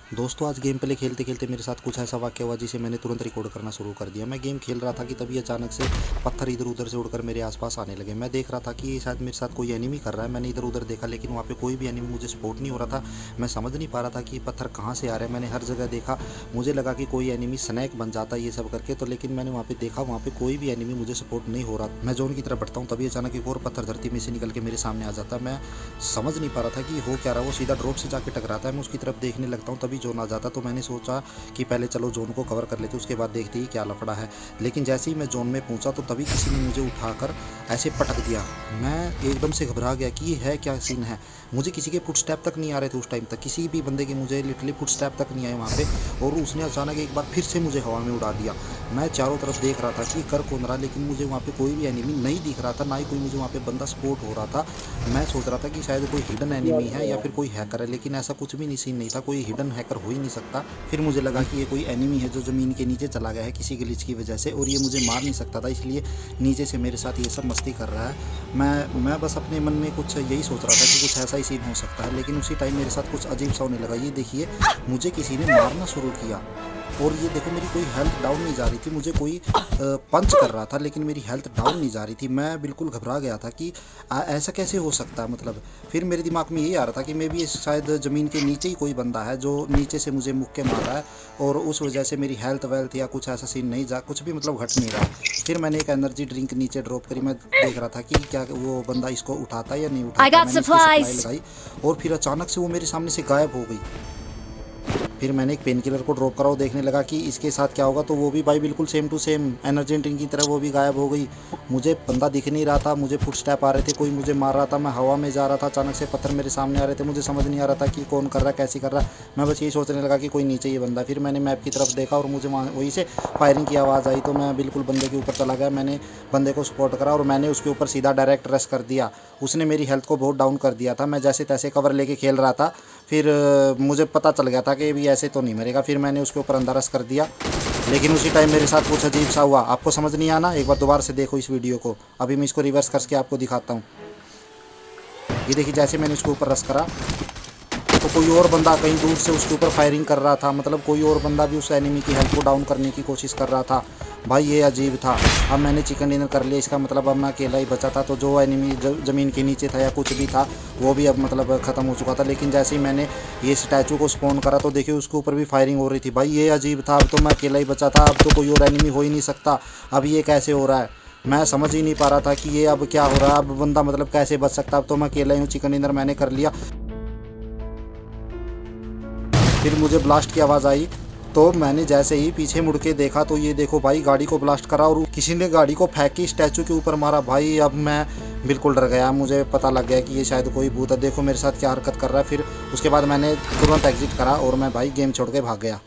दोस्तों आज game play खेलते खेलते मेरे साथ कुछ ऐसा वाक़या हुआ जिसे मैंने तुरंत रिकॉर्ड करना शुरू कर दिया। मैं गेम खेल रहा था कि तभी अचानक से पत्थर इधर उधर से उड़कर मेरे आसपास आने लगे। मैं देख रहा था कि शायद मेरे साथ कोई एनिमी कर रहा है। मैंने इधर उधर देखा लेकिन वहाँ पे कोई भी एनिमी मुझे सपोर्ट नहीं हो रहा था। मैं समझ नहीं पा रहा था कि पत्थर कहाँ से आ रहे हैं। मैंने हर जगह देखा, मुझे लगा कि कोई एनिमी स्नैक बन जाता है ये सब करके, तो लेकिन मैंने वहाँ पे देखा वहाँ पे कोई भी एनिमी मुझे सपोर्ट नहीं हो रहा। मैं जोन की तरफ बढ़ता हूँ तभी अचानक एक और पत्थर धरती में से निकल के मेरे सामने आ जाता है। मैं समझ नहीं पा रहा था कि हो क्या रहा। वो सीधा ड्रॉप से जाके टकराता है। मैं उसकी तरफ देखने लगता हूँ तभी जोन आ जाता। तो मैंने सोचा कि पहले चलो जोन को कवर कर लेते, उसके बाद देखते ही क्या लफड़ा है। लेकिन जैसे ही मैं जोन में पहुंचा तो तभी किसी ने मुझे उठाकर ऐसे पटक दिया। मैं एकदम से घबरा गया कि ये है क्या सीन है। मुझे किसी के फुटस्टेप तक नहीं आ रहे थे उस टाइम तक, किसी भी बंदे के मुझे लिटरली फुटस्टेप तक नहीं आए वहाँ पे। और उसने अचानक एक बार फिर से मुझे हवा में उड़ा दिया। मैं चारों तरफ देख रहा था कि कर कौन रहा, लेकिन मुझे वहाँ पे कोई भी एनिमी नहीं दिख रहा था, ना ही कोई मुझे वहाँ पे बंदा सपोर्ट हो रहा था। मैं सोच रहा था कि शायद कोई हिडन एनिमी है या फिर कोई हैकर है, लेकिन ऐसा कुछ भी सीन नहीं था। कोई हिडन हैकर हो ही नहीं सकता। फिर मुझे लगा कि ये कोई एनिमी है जो ज़मीन के नीचे चला गया है किसी ग्लिच की वजह से, और ये मुझे मार नहीं सकता था, इसलिए नीचे से मेरे साथ ये सब मस्ती कर रहा है। मैं बस अपने मन में कुछ यही सोच रहा था कि कुछ ऐसा ही सीन हो सकता है, लेकिन उसी टाइम मेरे साथ कुछ अजीब सा होने लगा। ये देखिए, मुझे किसी ने मारना शुरू किया और ये देखो मेरी कोई हेल्थ डाउन नहीं जा रही थी। मुझे कोई पंच कर रहा था लेकिन मेरी हेल्थ डाउन नहीं जा रही थी। मैं बिल्कुल घबरा गया था कि ऐसा कैसे हो सकता है। मतलब फिर मेरे दिमाग में यही आ रहा था कि मे भी शायद ज़मीन के नीचे ही कोई बंदा है जो नीचे से मुझे मुक्के मार रहा है, और उस वजह से मेरी हेल्थ वेल्थ या कुछ ऐसा सीन नहीं जा, कुछ भी मतलब घट नहीं रहा। फिर मैंने एक एनर्जी ड्रिंक नीचे ड्रॉप करी। मैं देख रहा था कि क्या वो बंदा इसको उठाता या नहीं उठाता। मैंने इसकी सप्लाई लगाई और फिर अचानक से वो मेरे सामने से गायब हो गई। फिर मैंने एक पेन किलर को ड्रॉप करा और देखने लगा कि इसके साथ क्या होगा, तो वो भी भाई बिल्कुल same to same energy drink की तरह वो भी गायब हो गई। मुझे बंदा दिख नहीं रहा था, मुझे फुटस्टेप आ रहे थे, कोई मुझे मार रहा था, मैं हवा में जा रहा था, अचानक से पत्थर मेरे सामने आ रहे थे। मुझे समझ नहीं आ रहा था कि कौन कर रहा है, कैसे कर रहा है। मैं बस यही सोचने लगा कि कोई नीचे ये बंदा। फिर मैंने मैप की तरफ देखा और मुझे वहाँ वहीं से फायरिंग की आवाज़ आई, तो मैं बिल्कुल बंदे के ऊपर चला गया। मैंने बंदे को सपोर्ट करा और मैंने उसके ऊपर सीधा डायरेक्ट रश कर दिया। उसने मेरी हेल्थ को बहुत डाउन कर दिया था। मैं जैसे तैसे कवर लेके खेल रहा था। फिर मुझे पता चल गया था कि भी ऐसे तो नहीं मरेगा। फिर मैंने उसके ऊपर अंदर रश कर दिया, लेकिन उसी टाइम मेरे साथ कुछ अजीब सा हुआ। आपको समझ नहीं आना, एक बार दोबारा से देखो इस वीडियो को। अभी मैं इसको रिवर्स करके आपको दिखाता हूँ। ये देखिए, जैसे मैंने उसके ऊपर रश करा तो कोई और बंदा कहीं दूर से उसके ऊपर फायरिंग कर रहा था। मतलब कोई और बंदा भी उस एनिमी की हेल्थ को डाउन करने की कोशिश कर रहा था। भाई ये अजीब था। अब मैंने चिकन डिनर कर लिया, इसका मतलब अब मैं अकेला ही बचा था। तो जो एनिमी ज़मीन के नीचे था या कुछ भी था वो भी अब मतलब ख़त्म हो चुका था। लेकिन जैसे ही मैंने ये स्टैचू को स्पॉन करा तो देखिए उसके ऊपर भी फायरिंग हो रही थी। भाई ये अजीब था। अब तो मैं अकेला ही बचा था, अब तो कोई और एनिमी हो ही नहीं सकता। अब ये कैसे हो रहा है, मैं समझ ही नहीं पा रहा था कि ये अब क्या हो रहा है। अब बंदा मतलब कैसे बच सकता। अब तो मैं अकेला ही हूँ। चिकन डिनर मैंने कर लिया। फिर मुझे ब्लास्ट की आवाज़ आई, तो मैंने जैसे ही पीछे मुड़ के देखा तो ये देखो भाई, गाड़ी को ब्लास्ट करा और किसी ने गाड़ी को फेंक के स्टैचू के ऊपर मारा। भाई अब मैं बिल्कुल डर गया। मुझे पता लग गया कि ये शायद कोई भूत है। देखो मेरे साथ क्या हरकत कर रहा है। फिर उसके बाद मैंने तुरंत एग्जिट करा और मैं भाई गेम छोड़ के भाग गया।